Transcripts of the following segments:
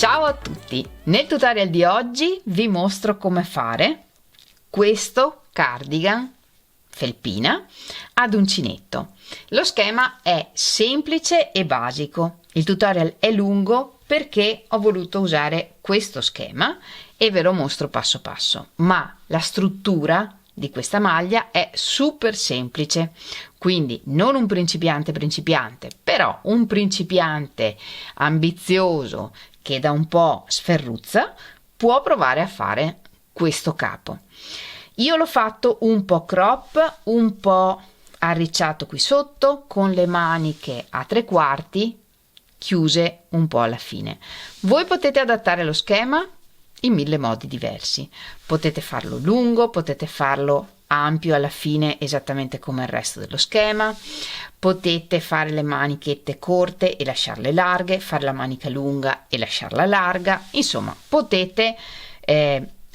Ciao a tutti! Nel tutorial di oggi vi mostro come fare questo cardigan felpina ad uncinetto. Lo schema è semplice e basico. Il tutorial è lungo perché ho voluto usare questo schema e ve lo mostro passo passo, ma la struttura di questa maglia è super semplice, quindi non un principiante, però un principiante ambizioso che da un po' sferruzza può provare a fare questo capo. Io l'ho fatto un po' crop, un po' arricciato qui sotto, con le maniche a 3/4 chiuse un po' alla fine. Voi potete adattare lo schema in 1000 modi diversi, potete farlo lungo, potete farlo ampio alla fine esattamente come il resto dello schema, potete fare le manichette corte e lasciarle larghe, fare la manica lunga e lasciarla larga, insomma potete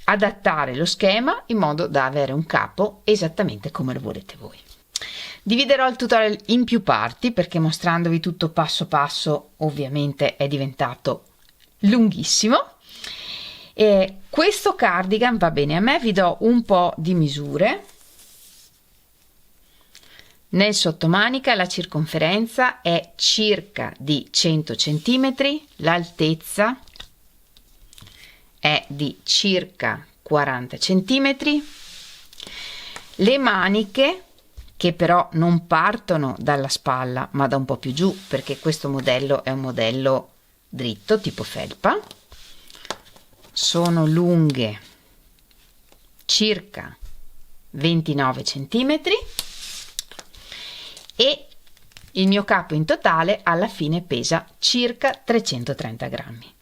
adattare lo schema in modo da avere un capo esattamente come lo volete voi. Dividerò il tutorial in più parti perché mostrandovi tutto passo passo ovviamente è diventato lunghissimo. Questo cardigan va bene a me, vi do un po' di misure. Nel sottomanica la circonferenza è circa di 100 cm, l'altezza è di circa 40 cm, le maniche, che però non partono dalla spalla ma da un po' più giù perché questo modello è un modello dritto tipo felpa, sono lunghe circa 29 cm e il mio capo in totale alla fine pesa circa 330 grammi.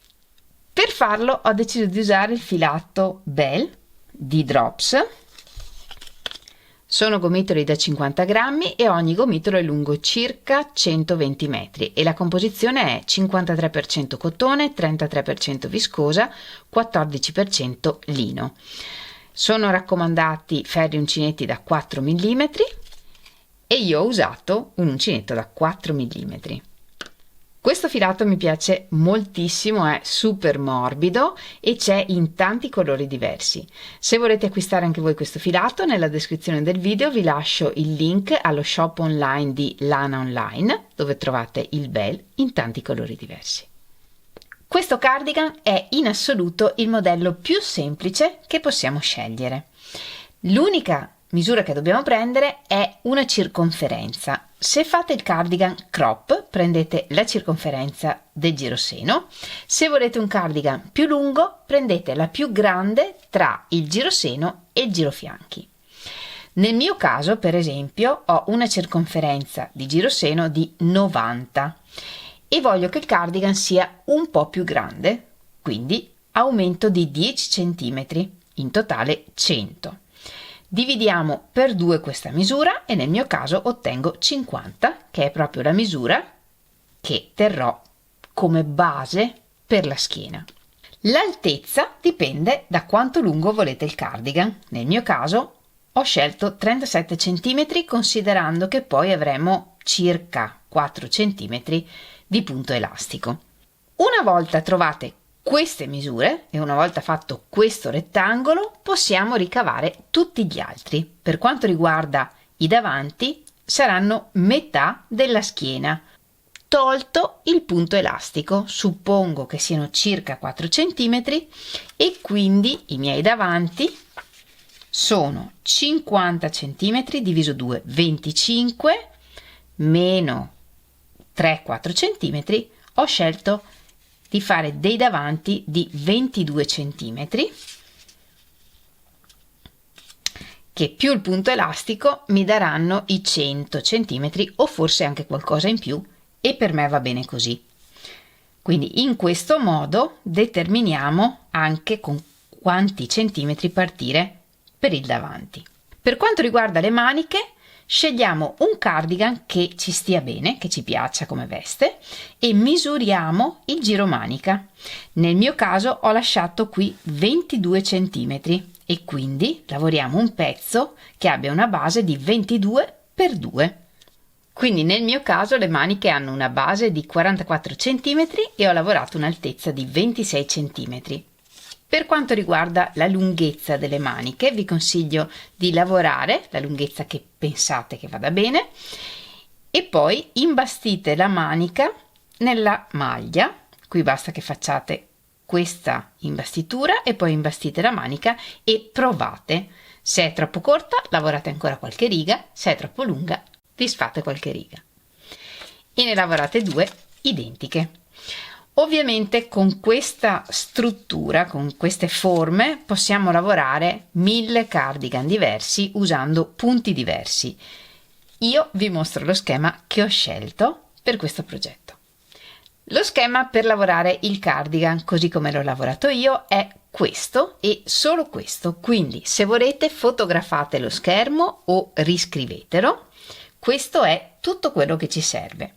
Per farlo ho deciso di usare il filato Bell di Drops. Sono gomitoli da 50 grammi e ogni gomitolo è lungo circa 120 metri e la composizione è 53% cotone, 33% viscosa, 14% lino. Sono raccomandati ferri uncinetti da 4 mm e io ho usato un uncinetto da 4 mm. Questo filato mi piace moltissimo, è super morbido e c'è in tanti colori diversi. Se volete acquistare anche voi questo filato, nella descrizione del video vi lascio il link allo shop online di Lana Online, dove trovate il Bell in tanti colori diversi. Questo cardigan è in assoluto il modello più semplice che possiamo scegliere. L'unica misura che dobbiamo prendere è una circonferenza. Se fate il cardigan crop prendete la circonferenza del giroseno, se volete un cardigan più lungo prendete la più grande tra il giroseno e il girofianchi. Nel mio caso per esempio ho una circonferenza di giroseno di 90 e voglio che il cardigan sia un po' più grande, quindi aumento di 10 cm, in totale 100. Dividiamo per 2 questa misura e nel mio caso ottengo 50, che è proprio la misura che terrò come base per la schiena. L'altezza dipende da quanto lungo volete il cardigan. Nel mio caso ho scelto 37 cm considerando che poi avremo circa 4 cm di punto elastico. Una volta trovate queste misure e una volta fatto questo rettangolo possiamo ricavare tutti gli altri. Per quanto riguarda i davanti saranno metà della schiena, tolto il punto elastico, suppongo che siano circa 4 cm e quindi i miei davanti sono 50 cm diviso 2, 25 meno 3-4 cm, ho scelto di fare dei davanti di 22 cm che più il punto elastico mi daranno i 100 cm o forse anche qualcosa in più e per me va bene così. Quindi in questo modo determiniamo anche con quanti centimetri partire per il davanti. Per quanto riguarda le maniche scegliamo un cardigan che ci stia bene, che ci piaccia come veste e misuriamo il giro manica. Nel mio caso ho lasciato qui 22 cm e quindi lavoriamo un pezzo che abbia una base di 22 x 2. Quindi nel mio caso le maniche hanno una base di 44 cm e ho lavorato un'altezza di 26 cm. Per quanto riguarda la lunghezza delle maniche, vi consiglio di lavorare la lunghezza che pensate che vada bene e poi imbastite la manica nella maglia. Qui basta che facciate questa imbastitura e poi imbastite la manica e provate. Se è troppo corta, lavorate ancora qualche riga, se è troppo lunga, disfate qualche riga. E ne lavorate due identiche. Ovviamente con questa struttura, con queste forme, possiamo lavorare 1000 cardigan diversi usando punti diversi. Io vi mostro lo schema che ho scelto per questo progetto. Lo schema per lavorare il cardigan, così come l'ho lavorato io, è questo e solo questo. Quindi, se volete, fotografate lo schermo o riscrivetelo. Questo è tutto quello che ci serve.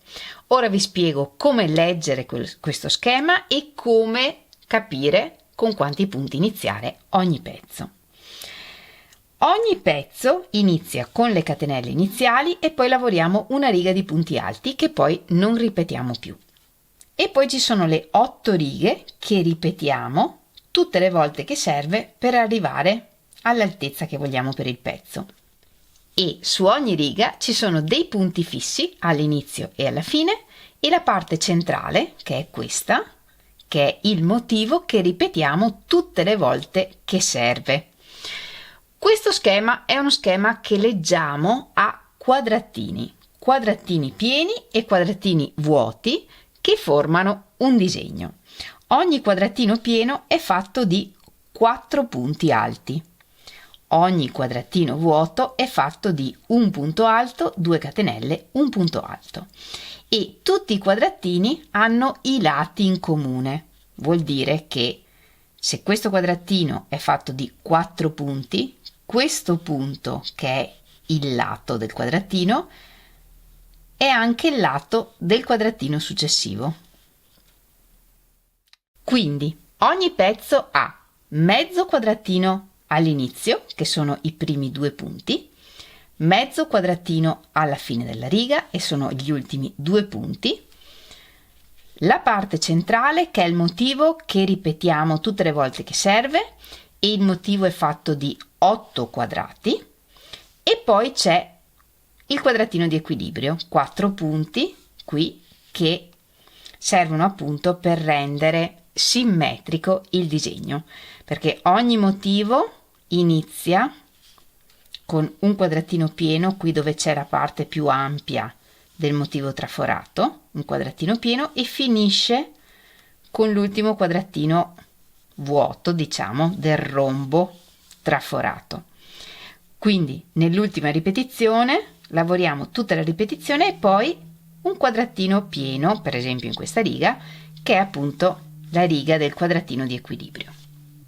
Ora vi spiego come leggere questo schema e come capire con quanti punti iniziare ogni pezzo. Ogni pezzo inizia con le catenelle iniziali e poi lavoriamo una riga di punti alti che poi non ripetiamo più. E poi ci sono le 8 righe che ripetiamo tutte le volte che serve per arrivare all'altezza che vogliamo per il pezzo. E su ogni riga ci sono dei punti fissi all'inizio e alla fine e la parte centrale, che è questa, che è il motivo che ripetiamo tutte le volte che serve. Questo schema è uno schema che leggiamo a quadratini pieni e quadratini vuoti che formano un disegno. Ogni quadratino pieno è fatto di 4 punti alti. Ogni quadratino vuoto è fatto di un punto alto, 2 catenelle, un punto alto. E tutti i quadratini hanno i lati in comune. Vuol dire che se questo quadratino è fatto di 4 punti, questo punto, che è il lato del quadratino, è anche il lato del quadratino successivo. Quindi ogni pezzo ha mezzo quadratino all'inizio, che sono i primi 2 punti, mezzo quadratino alla fine della riga e sono gli ultimi 2 punti, la parte centrale che è il motivo che ripetiamo tutte le volte che serve e il motivo è fatto di 8 quadrati e poi c'è il quadratino di equilibrio, 4 punti qui che servono appunto per rendere simmetrico il disegno, perché ogni motivo inizia con un quadratino pieno qui dove c'è la parte più ampia del motivo traforato, un quadratino pieno, e finisce con l'ultimo quadratino vuoto, diciamo, del rombo traforato. Quindi nell'ultima ripetizione lavoriamo tutta la ripetizione e poi un quadratino pieno, per esempio in questa riga, che è appunto la riga del quadratino di equilibrio.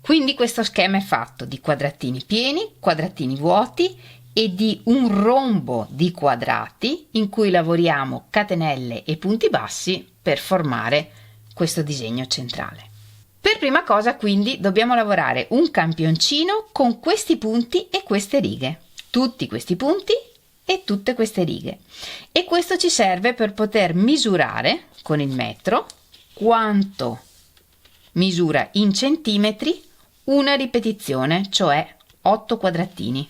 Quindi questo schema è fatto di quadratini pieni, quadratini vuoti e di un rombo di quadrati in cui lavoriamo catenelle e punti bassi per formare questo disegno centrale. Per prima cosa quindi dobbiamo lavorare un campioncino con questi punti e queste righe, tutti questi punti e tutte queste righe, e questo ci serve per poter misurare con il metro quanto misura in centimetri una ripetizione, cioè 8 quadratini.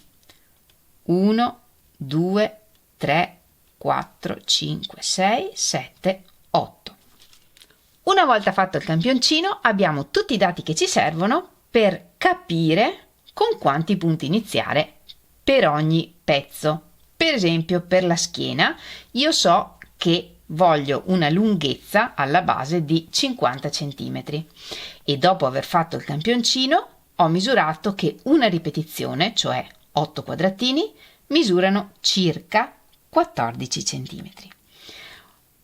1, 2, 3, 4, 5, 6, 7, 8. Una volta fatto il campioncino abbiamo tutti i dati che ci servono per capire con quanti punti iniziare per ogni pezzo. Per esempio per la schiena io so che voglio una lunghezza alla base di 50 cm e dopo aver fatto il campioncino ho misurato che una ripetizione, cioè 8 quadratini, misurano circa 14 cm.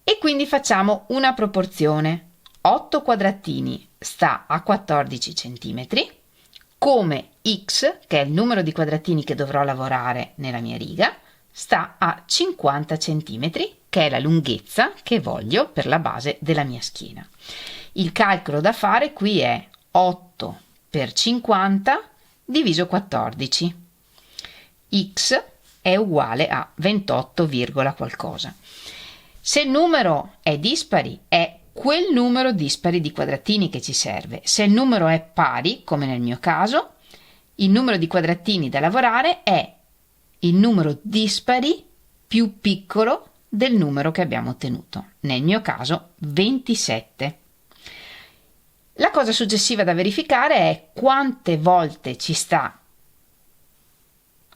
E quindi facciamo una proporzione. 8 quadratini sta a 14 cm, come x, che è il numero di quadratini che dovrò lavorare nella mia riga, sta a 50 cm, che è la lunghezza che voglio per la base della mia schiena. Il calcolo da fare qui è 8 per 50 diviso 14. X è uguale a 28, qualcosa. Se il numero è dispari, è quel numero dispari di quadratini che ci serve. Se il numero è pari, come nel mio caso, il numero di quadratini da lavorare è il numero dispari più piccolo del numero che abbiamo ottenuto. Nel mio caso 27. La cosa successiva da verificare è quante volte ci sta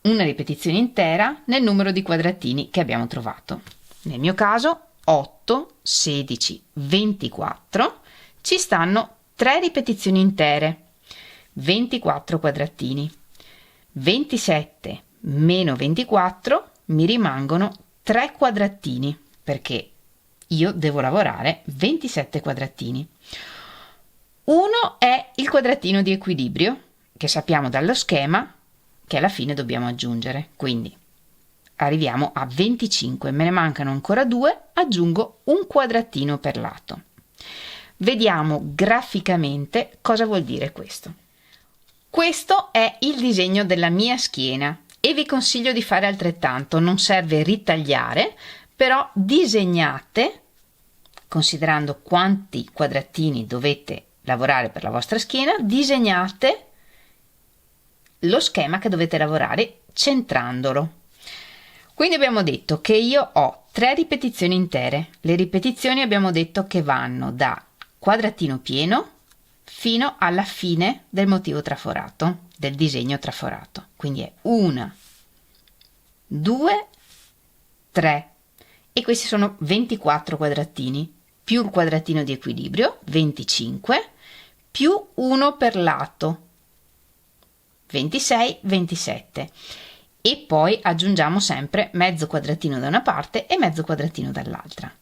una ripetizione intera nel numero di quadratini che abbiamo trovato. Nel mio caso 8, 16, 24, ci stanno 3 ripetizioni intere, 24 quadratini. 27 meno 24 mi rimangono 3 quadratini, perché io devo lavorare 27 quadratini. Uno è il quadratino di equilibrio, che sappiamo dallo schema che alla fine dobbiamo aggiungere, quindi arriviamo a 25, me ne mancano ancora 2, aggiungo un quadratino per lato. Vediamo graficamente cosa vuol dire questo. Questo è il disegno della mia schiena e vi consiglio di fare altrettanto, non serve ritagliare, però disegnate, considerando quanti quadratini dovete lavorare per la vostra schiena, disegnate lo schema che dovete lavorare centrandolo. Quindi abbiamo detto che io ho 3 ripetizioni intere. Le ripetizioni abbiamo detto che vanno da quadratino pieno fino alla fine del motivo traforato, del disegno traforato. Quindi è 1, 2, 3 e questi sono 24 quadratini più il quadratino di equilibrio 25 più 1 per lato 26, 27 e poi aggiungiamo sempre mezzo quadratino da una parte e mezzo quadratino dall'altra.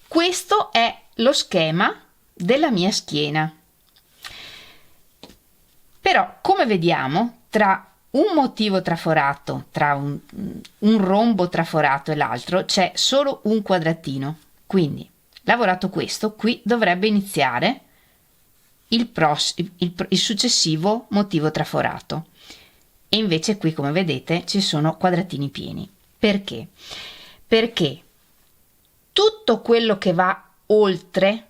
Questo è lo schema della mia schiena. Però, come vediamo, tra un motivo traforato, tra un rombo traforato e l'altro, c'è solo un quadratino. Quindi, lavorato questo, qui dovrebbe iniziare il successivo motivo traforato. E invece qui, come vedete, ci sono quadratini pieni. Perché? Perché tutto quello che va oltre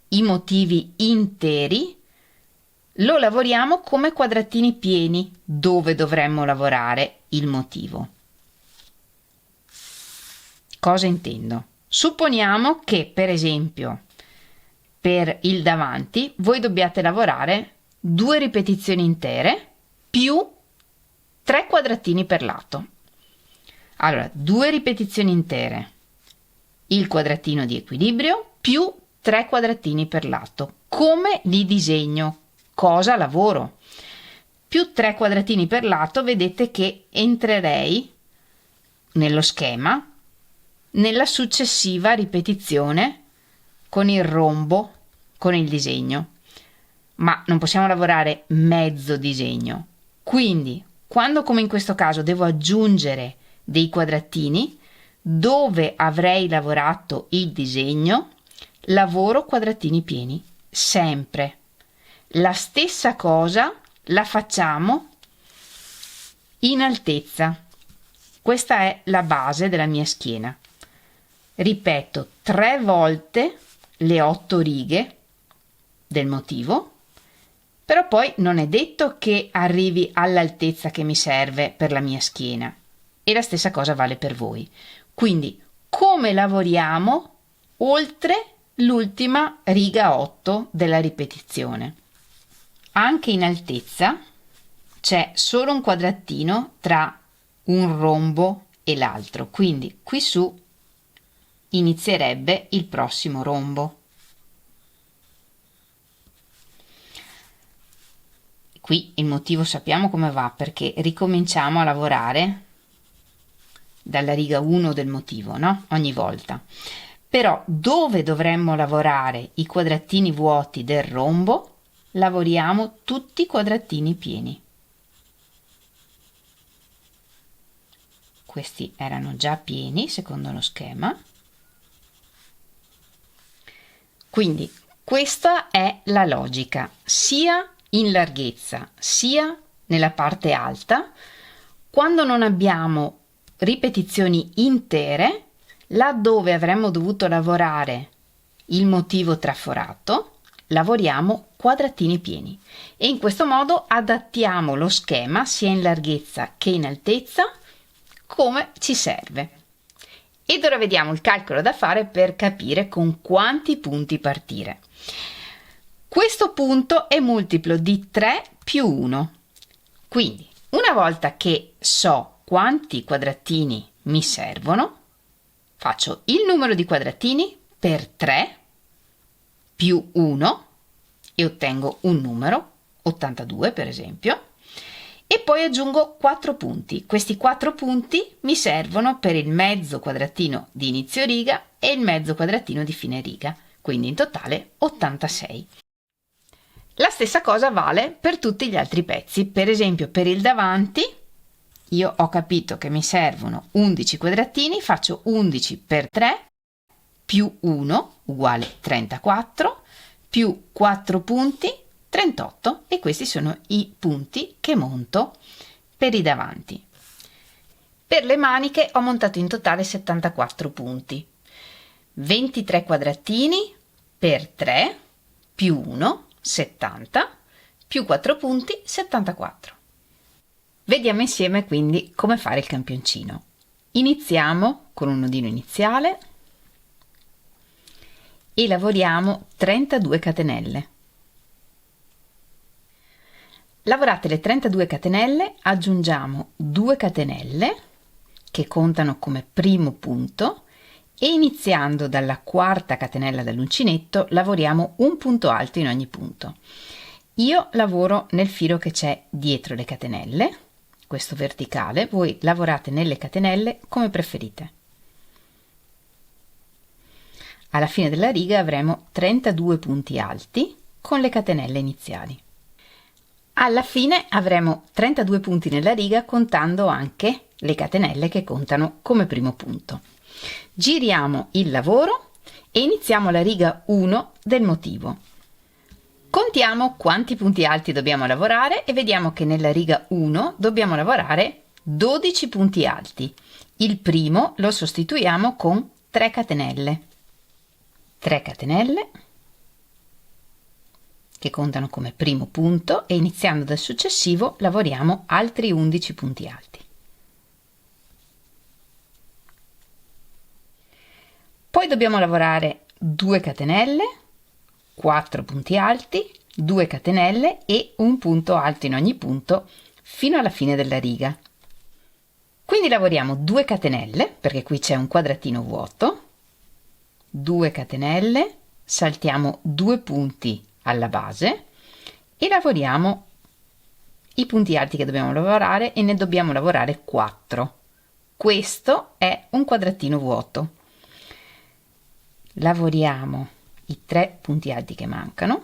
i motivi interi lo lavoriamo come quadratini pieni, dove dovremmo lavorare il motivo. Cosa intendo? Supponiamo che, per esempio, per il davanti voi dobbiate lavorare 2 ripetizioni intere più 3 quadratini per lato. Allora, 2 ripetizioni intere, il quadratino di equilibrio più 3 quadratini per lato. Come li disegno? Cosa lavoro? Più 3 quadratini per lato, vedete che entrerei nello schema nella successiva ripetizione con il rombo, con il disegno. Ma non possiamo lavorare mezzo disegno. Quindi, quando come in questo caso devo aggiungere dei quadratini, dove avrei lavorato il disegno, lavoro quadratini pieni, sempre. La stessa cosa la facciamo in altezza. Questa è la base della mia schiena. Ripeto 3 volte le 8 righe del motivo, però poi non è detto che arrivi all'altezza che mi serve per la mia schiena e la stessa cosa vale per voi. Quindi come lavoriamo oltre l'ultima riga 8 della ripetizione? Anche in altezza c'è solo un quadratino tra un rombo e l'altro, quindi qui su inizierebbe il prossimo rombo. Qui il motivo sappiamo come va, perché ricominciamo a lavorare dalla riga 1 del motivo, no? Ogni volta. Però dove dovremmo lavorare i quadratini vuoti del rombo, lavoriamo tutti i quadratini pieni. Questi erano già pieni secondo lo schema. Quindi questa è la logica, sia in larghezza sia nella parte alta. Quando non abbiamo ripetizioni intere, laddove avremmo dovuto lavorare il motivo traforato, lavoriamo quadratini pieni e in questo modo adattiamo lo schema sia in larghezza che in altezza come ci serve. Ed ora vediamo il calcolo da fare per capire con quanti punti partire. Questo punto è multiplo di 3 più 1, quindi una volta che so quanti quadratini mi servono, faccio il numero di quadratini per 3 più 1 e ottengo un numero, 82 per esempio, e poi aggiungo 4 punti. Questi 4 punti mi servono per il mezzo quadratino di inizio riga e il mezzo quadratino di fine riga, quindi in totale 86. La stessa cosa vale per tutti gli altri pezzi, per esempio per il davanti io ho capito che mi servono 11 quadratini, faccio 11 per 3 più 1 uguale 34 più 4 punti 38 e questi sono i punti che monto per i davanti. Per le maniche ho montato in totale 74 punti, 23 quadratini per 3 più 1 70 più 4 punti 74. Vediamo insieme quindi come fare il campioncino. Iniziamo con un nodino iniziale e lavoriamo 32 catenelle. Lavorate le 32 catenelle, aggiungiamo 2 catenelle che contano come primo punto e iniziando dalla quarta catenella dell'uncinetto lavoriamo un punto alto in ogni punto. Io lavoro nel filo che c'è dietro le catenelle, questo verticale, voi lavorate nelle catenelle come preferite. Alla fine della riga avremo 32 punti alti con le catenelle iniziali. Alla fine avremo 32 punti nella riga contando anche le catenelle che contano come primo punto. Giriamo il lavoro e iniziamo la riga 1 del motivo. Contiamo quanti punti alti dobbiamo lavorare e vediamo che nella riga 1 dobbiamo lavorare 12 punti alti. Il primo lo sostituiamo con 3 catenelle. 3 catenelle che contano come primo punto e iniziando dal successivo lavoriamo altri 11 punti alti. Poi dobbiamo lavorare 2 catenelle, 4 punti alti, 2 catenelle e un punto alto in ogni punto fino alla fine della riga. Quindi lavoriamo 2 catenelle, perché qui c'è un quadratino vuoto, 2 catenelle, saltiamo 2 punti alla base e lavoriamo i punti alti che dobbiamo lavorare e ne dobbiamo lavorare 4. Questo è un quadratino vuoto. Lavoriamo i 3 punti alti che mancano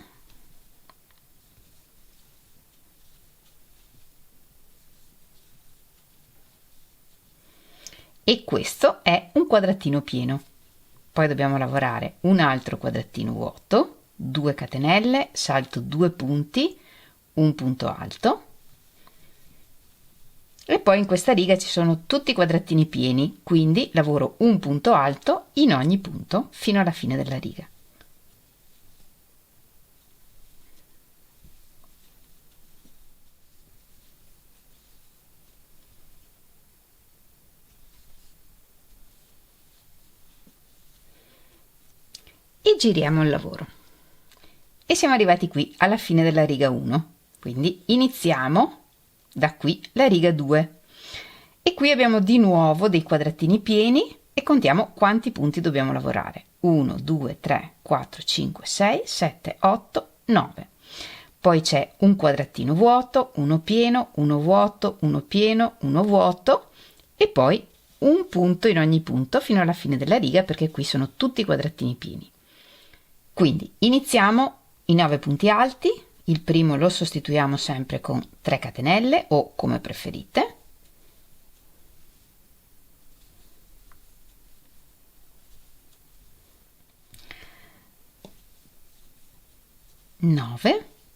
e questo è un quadratino pieno. Poi dobbiamo lavorare un altro quadratino vuoto, 2 catenelle, salto 2 punti, un punto alto e poi in questa riga ci sono tutti i quadratini pieni, quindi lavoro un punto alto in ogni punto fino alla fine della riga. E giriamo il lavoro. E siamo arrivati qui alla fine della riga 1, quindi iniziamo da qui la riga 2 e qui abbiamo di nuovo dei quadratini pieni e contiamo quanti punti dobbiamo lavorare: 1 2 3 4 5 6 7 8 9. Poi c'è un quadratino vuoto, uno pieno, uno vuoto, uno pieno, uno vuoto e poi un punto in ogni punto fino alla fine della riga, perché qui sono tutti quadratini pieni. Quindi iniziamo i 9 punti alti, il primo lo sostituiamo sempre con 3 catenelle o come preferite.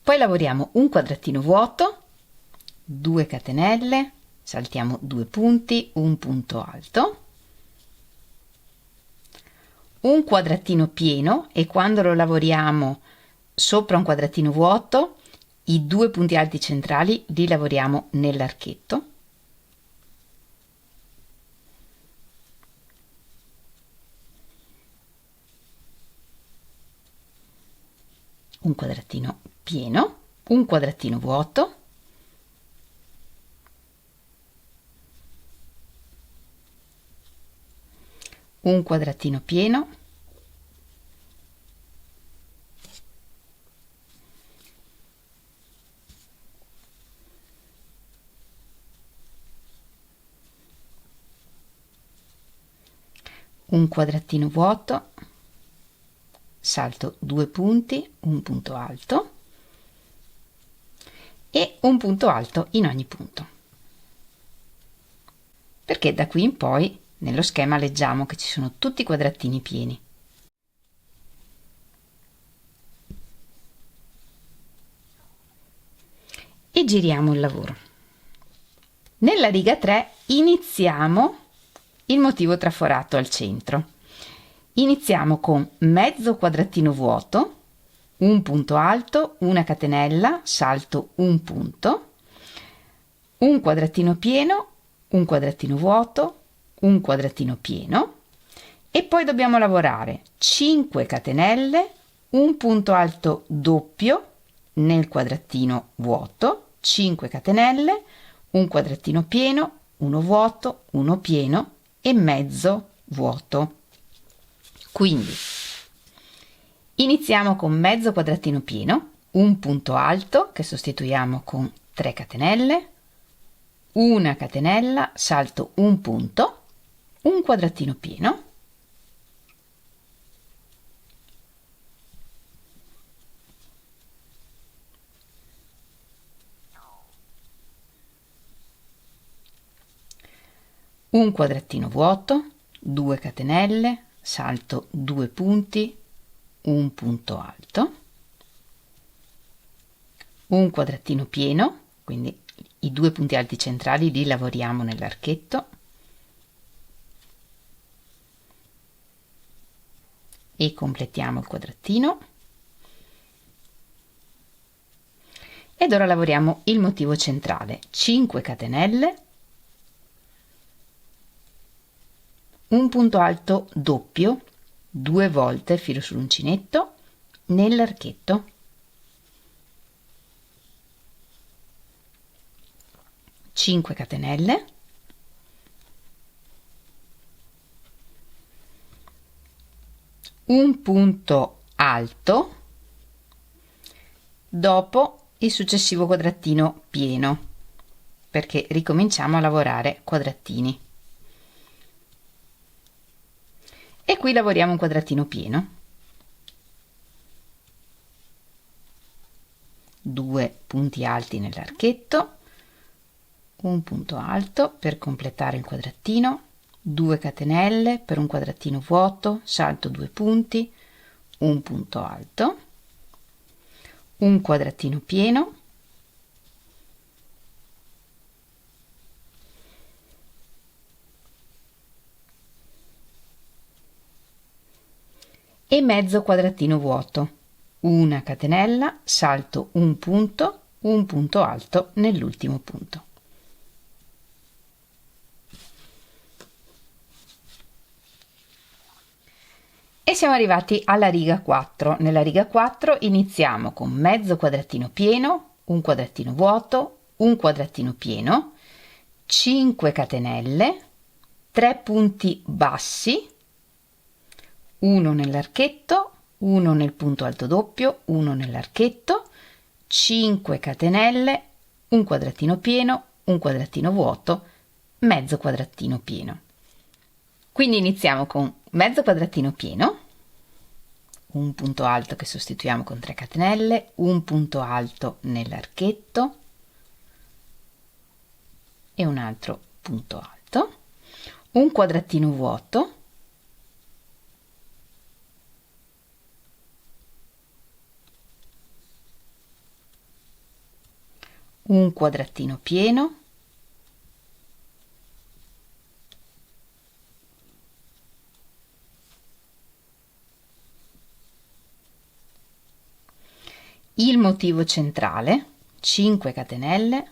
Poi lavoriamo un quadratino vuoto, 2 catenelle, saltiamo 2 punti, un punto alto, un quadratino pieno, e quando lo lavoriamo sopra un quadratino vuoto i 2 punti alti centrali li lavoriamo nell'archetto, un quadratino pieno, un quadratino vuoto, un quadratino pieno, un quadratino vuoto, salto 2 punti, un punto alto e un punto alto in ogni punto, perché da qui in poi nello schema leggiamo che ci sono tutti i quadratini pieni. E giriamo il lavoro. Nella riga 3 iniziamo il motivo traforato al centro. Iniziamo con mezzo quadratino vuoto, un punto alto, una catenella, salto un punto, un quadratino pieno, un quadratino vuoto, un quadratino pieno, e poi dobbiamo lavorare 5 catenelle, un punto alto doppio nel quadratino vuoto, 5 catenelle, un quadratino pieno, uno vuoto, uno pieno e mezzo vuoto. Quindi iniziamo con mezzo quadratino pieno, un punto alto che sostituiamo con 3 catenelle, una catenella, salto un punto, un quadratino pieno, un quadratino vuoto, 2 catenelle, salto 2 punti, un punto alto, un quadratino pieno, quindi i 2 punti alti centrali li lavoriamo nell'archetto, e completiamo il quadratino, ed ora lavoriamo il motivo centrale, 5 catenelle, un punto alto doppio, 2 volte filo sull'uncinetto nell'archetto, cinque catenelle, un punto alto dopo il successivo quadratino pieno, perché ricominciamo a lavorare quadratini. E qui lavoriamo un quadratino pieno, 2 punti alti nell'archetto, un punto alto per completare il quadratino, 2 catenelle per un quadratino vuoto, salto 2 punti, un punto alto, un quadratino pieno, e mezzo quadratino vuoto, una catenella, salto un punto alto nell'ultimo punto. E siamo arrivati alla riga 4. Nella riga 4 iniziamo con mezzo quadratino pieno, un quadratino vuoto, un quadratino pieno, 5 catenelle, 3 punti bassi, uno nell'archetto, uno nel punto alto doppio, uno nell'archetto, 5 catenelle, un quadratino pieno, un quadratino vuoto, mezzo quadratino pieno. Quindi iniziamo con mezzo quadratino pieno, un punto alto che sostituiamo con 3 catenelle, un punto alto nell'archetto e un altro punto alto, un quadratino vuoto, un quadratino pieno, motivo centrale 5 catenelle,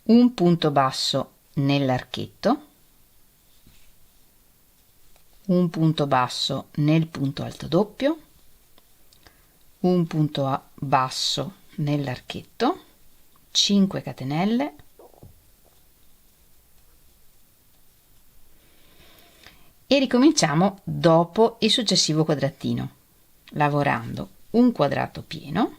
un punto basso nell'archetto, un punto basso nel punto alto doppio, un punto basso nell'archetto, 5 catenelle e ricominciamo dopo il successivo quadratino, lavorando un quadrato pieno,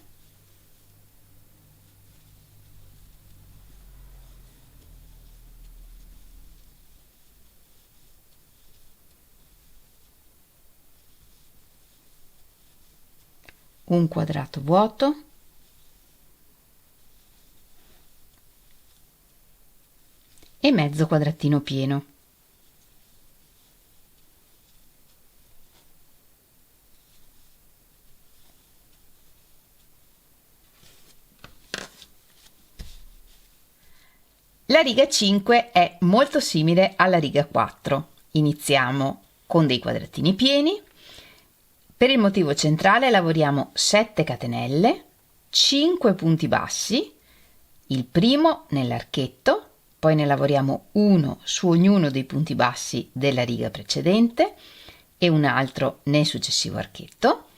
un quadrato vuoto, e mezzo quadratino pieno. La riga 5 è molto simile alla riga 4. Iniziamo con dei quadratini pieni. Per il motivo centrale lavoriamo 7 catenelle, 5 punti bassi, il primo nell'archetto, poi ne lavoriamo uno su ognuno dei punti bassi della riga precedente e un altro nel successivo archetto.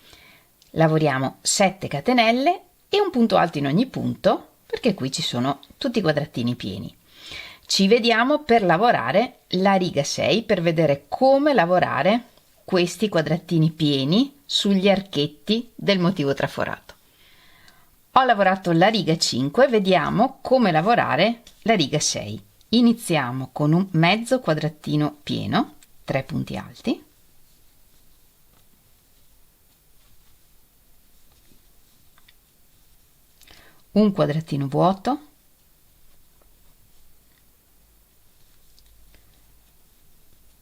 Lavoriamo 7 catenelle e un punto alto in ogni punto, perché qui ci sono tutti i quadratini pieni. Ci vediamo per lavorare la riga 6, per vedere come lavorare questi quadratini pieni sugli archetti del motivo traforato. Ho lavorato la riga 5, vediamo come lavorare la riga 6. Iniziamo con un mezzo quadratino pieno, 3 punti alti, un quadratino vuoto,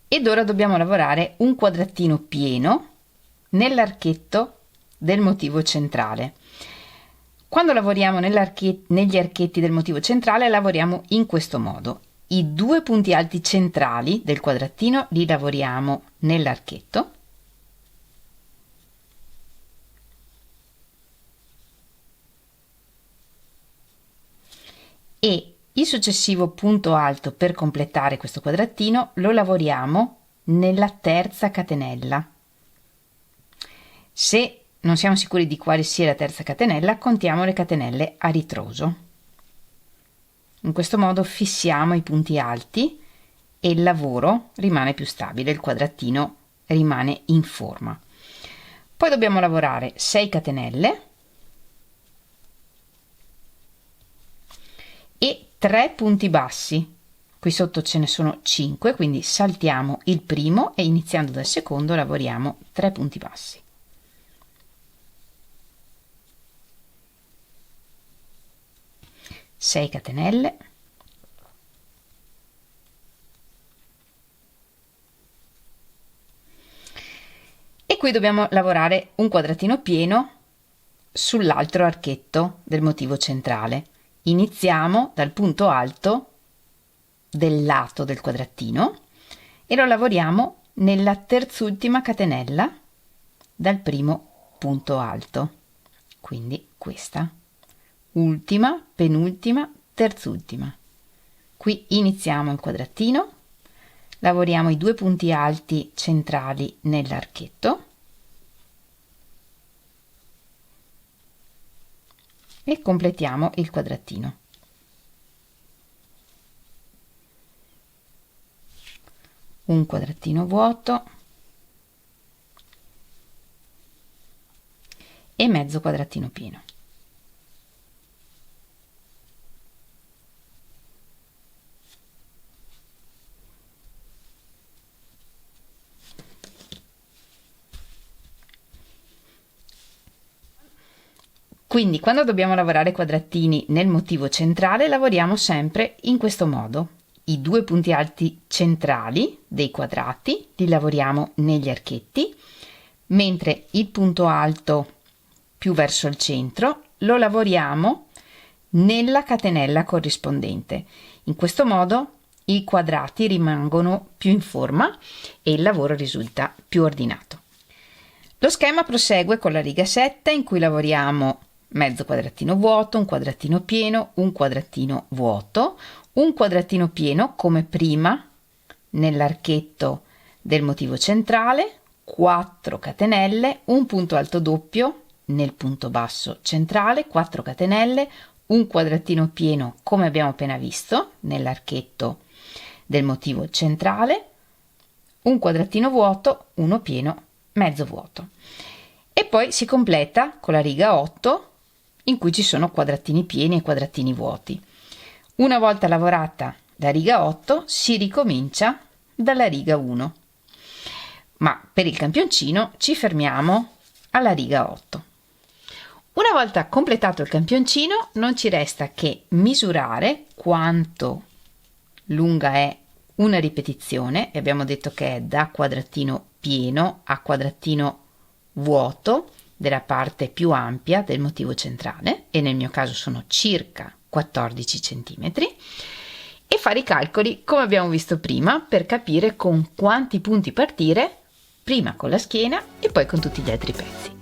ed ora dobbiamo lavorare un quadratino pieno nell'archetto del motivo centrale. Quando lavoriamo negli archetti del motivo centrale lavoriamo in questo modo. I 2 punti alti centrali del quadratino li lavoriamo nell'archetto, e il successivo punto alto per completare questo quadratino lo lavoriamo nella terza catenella. Se non siamo sicuri di quale sia la terza catenella, contiamo le catenelle a ritroso. In questo modo fissiamo i punti alti e il lavoro rimane più stabile, il quadratino rimane in forma. Poi dobbiamo lavorare 6 catenelle e 3 punti bassi. Qui sotto ce ne sono 5, quindi saltiamo il primo e iniziando dal secondo lavoriamo 3 punti bassi. Sei catenelle e qui dobbiamo lavorare un quadratino pieno sull'altro archetto del motivo centrale. Iniziamo dal punto alto del lato del quadratino e lo lavoriamo nella terzultima catenella dal primo punto alto, quindi questa, ultima, penultima, terzultima. Qui iniziamo il quadratino, lavoriamo i 2 punti alti centrali nell'archetto e completiamo il quadratino. Un quadratino vuoto e mezzo quadratino pieno. Quindi quando dobbiamo lavorare quadratini nel motivo centrale lavoriamo sempre in questo modo. I 2 punti alti centrali dei quadrati li lavoriamo negli archetti, mentre il punto alto più verso il centro lo lavoriamo nella catenella corrispondente. In questo modo i quadrati rimangono più in forma e il lavoro risulta più ordinato. Lo schema prosegue con la riga 7 in cui lavoriamo mezzo quadratino vuoto, un quadratino pieno, un quadratino vuoto, un quadratino pieno come prima nell'archetto del motivo centrale, 4 catenelle, un punto alto doppio nel punto basso centrale, 4 catenelle, un quadratino pieno come abbiamo appena visto nell'archetto del motivo centrale, un quadratino vuoto, uno pieno, mezzo vuoto. E poi si completa con la riga 8 in cui ci sono quadratini pieni e quadratini vuoti. Una volta lavorata la riga 8 si ricomincia dalla riga 1, ma per il campioncino ci fermiamo alla riga 8. Una volta completato il campioncino non ci resta che misurare quanto lunga è una ripetizione, e abbiamo detto che è da quadratino pieno a quadratino vuoto della parte più ampia del motivo centrale, e nel mio caso sono circa 14 cm, e fare i calcoli come abbiamo visto prima per capire con quanti punti partire, prima con la schiena e poi con tutti gli altri pezzi.